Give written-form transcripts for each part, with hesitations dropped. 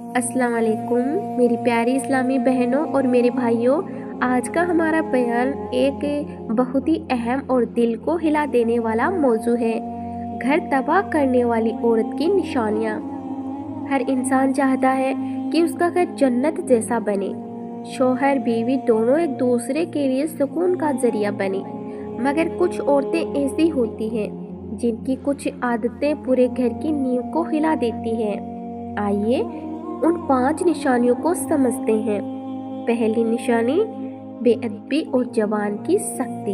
अस्सलाम वालेकुम मेरी प्यारी इस्लामी बहनों और मेरे भाइयों। आज का हमारा बयान एक बहुत ही अहम और दिल को हिला देने वाला मौजू है। घर तबाह करने वाली औरत की निशानियाँ। हर इंसान चाहता है कि उसका घर जन्नत जैसा बने, शौहर बीवी दोनों एक दूसरे के लिए सुकून का जरिया बने। मगर कुछ औरतें ऐसी होती हैं जिनकी कुछ आदतें पूरे घर की नींव को हिला देती हैं। आइए उन 5 निशानियों को समझते हैं। पहली निशानी, बेअदबी और जबान की सख्ती।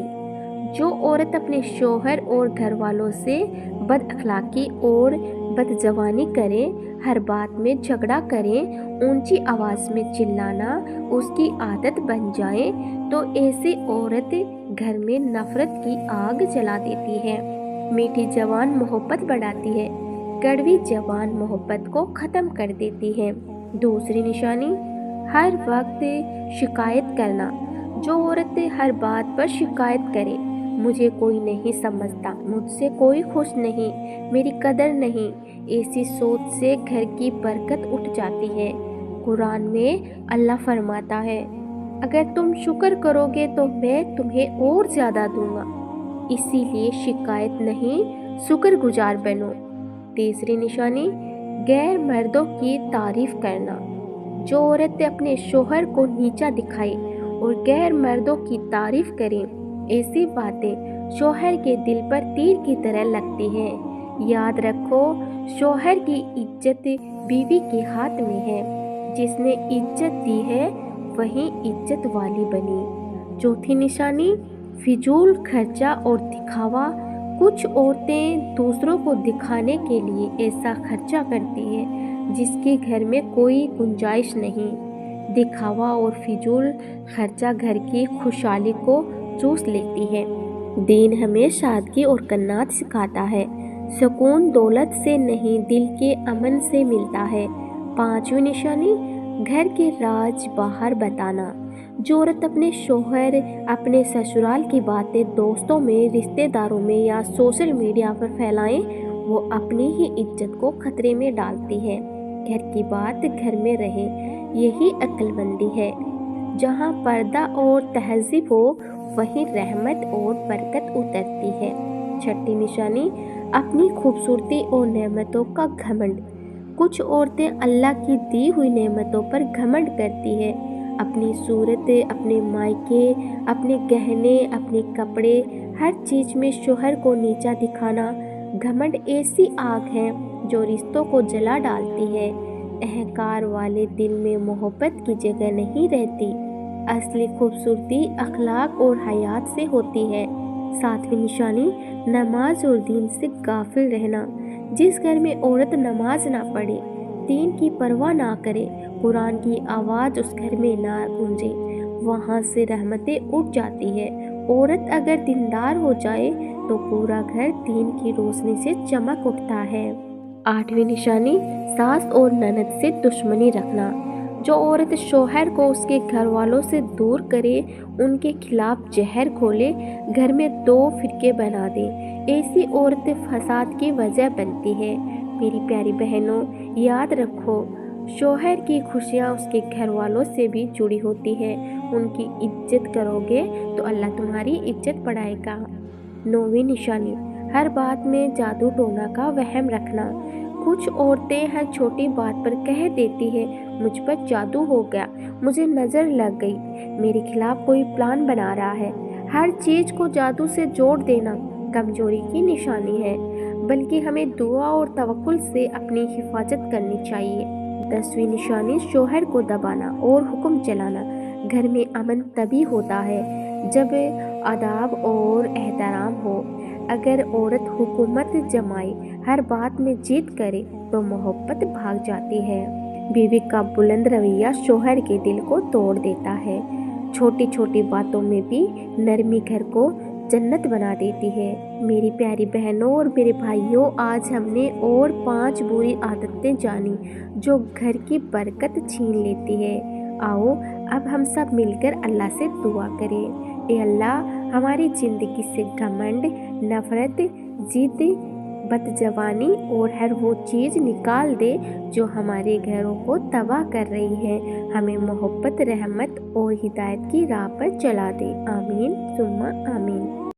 जो औरत अपने शौहर और घर वालों से बद अखलाकी और बदजबानी करे, हर बात में झगड़ा करे, ऊंची आवाज़ में चिल्लाना उसकी आदत बन जाए, तो ऐसी औरत घर में नफरत की आग जला देती है। मीठी जबान मोहब्बत बढ़ाती है, कड़वी जबान मोहब्बत को ख़त्म कर देती है। दूसरी निशानी, हर वक्त शिकायत करना। जो औरत हर बात पर शिकायत करे, मुझे कोई नहीं समझता, मुझसे कोई खुश नहीं, मेरी कदर नहीं, ऐसी सोच से घर की बरकत उठ जाती है। कुरान में अल्लाह फरमाता है, अगर तुम शुक्र करोगे तो मैं तुम्हें और ज़्यादा दूंगा। इसीलिए शिकायत नहीं, शुक्रगुजार बनो। तीसरी निशानी, गैर मर्दों की तारीफ करना। जो औरत अपने शौहर को नीचा दिखाए और गैर मर्दों की तारीफ करे, ऐसी बातें शौहर के दिल पर तीर की तरह लगती हैं। याद रखो, शौहर की इज्जत बीवी के हाथ में है। जिसने इज्जत दी है वही इज्जत वाली बनी। चौथी निशानी, फिजूल खर्चा और दिखावा। कुछ औरतें दूसरों को दिखाने के लिए ऐसा खर्चा करती हैं जिसके घर में कोई गुंजाइश नहीं। दिखावा और फिजूल खर्चा घर की खुशहाली को चूस लेती है। दीन हमें सादगी और कन्नात सिखाता है। सुकून दौलत से नहीं, दिल के अमन से मिलता है। पांचवी निशानी, घर के राज बाहर बताना। जो औरत अपने शौहर, अपने ससुराल की बातें दोस्तों में, रिश्तेदारों में या सोशल मीडिया पर फैलाएं, वो अपनी ही इज्जत को खतरे में डालती है। घर की बात घर में रहे, यही अक्लमंदी है। जहाँ पर्दा और तहज़ीब हो, वहीं रहमत और बरकत उतरती है। छठी निशानी, अपनी खूबसूरती और नेमतों का घमंड। कुछ औरतें अल्लाह की दी हुई नेमतों पर घमंड करती है। अपनी सूरत, अपने मायके, अपने गहने, अपने कपड़े, हर चीज़ में शौहर को नीचा दिखाना। घमंड ऐसी आग है जो रिश्तों को जला डालती है। अहंकार वाले दिल में मोहब्बत की जगह नहीं रहती। असली खूबसूरती अखलाक और हयात से होती है। सातवीं निशानी, नमाज और दीन से गाफिल रहना। जिस घर में औरत नमाज ना पढ़े, दीन की परवाह ना करे, कुरान की आवाज़ उस घर में ना गूंजे, वहाँ से रहमतें उठ जाती है। औरत अगर दीनदार हो जाए तो पूरा घर दीन की रोशनी से चमक उठता है। आठवीं निशानी, सास और ननद से दुश्मनी रखना। जो औरत शौहर को उसके घर वालों से दूर करे, उनके खिलाफ जहर खोले, घर में 2 फिरके बना दे, ऐसी औरत फसाद की वजह बनती है। मेरी प्यारी बहनों, याद रखो, शौहर की खुशियाँ उसके घर वालों से भी जुड़ी होती है। उनकी इज्जत करोगे तो अल्लाह तुम्हारी इज्जत बढ़ाएगा। 9वीं निशानी, हर बात में जादू टोना का वहम रखना। कुछ औरतें हर छोटी बात पर कह देती है, मुझ पर जादू हो गया, मुझे नज़र लग गई, मेरे खिलाफ कोई प्लान बना रहा है। हर चीज़ को जादू से जोड़ देना कमजोरी की निशानी है, बल्कि हमें दुआ और तवक्कुल से अपनी हिफाजत करनी चाहिए। 10वीं निशानी, शौहर को दबाना और हुक्म चलाना। घर में अमन तभी होता है जब आदाब और एहतराम हो। अगर औरत हुकूमत जमाए, हर बात में जिद करे, तो मोहब्बत भाग जाती है। बीवी का बुलंद रवैया शौहर के दिल को तोड़ देता है। छोटी छोटी बातों में भी नरमी घर को जन्नत बना देती है। मेरी प्यारी बहनों और मेरे भाइयों, आज हमने और 5 बुरी आदतें जानी जो घर की बरकत छीन लेती है। आओ अब हम सब मिलकर अल्लाह से दुआ करें। ए अल्लाह, हमारी ज़िंदगी से घमंड, नफरत, जिद, بدزبانی اور ہر وہ چیز نکال دے جو ہمارے گھروں کو تباہ کر رہی ہے، ہمیں محبت، رحمت اور ہدایت کی راہ پر چلا دے۔ آمین ثم آمین۔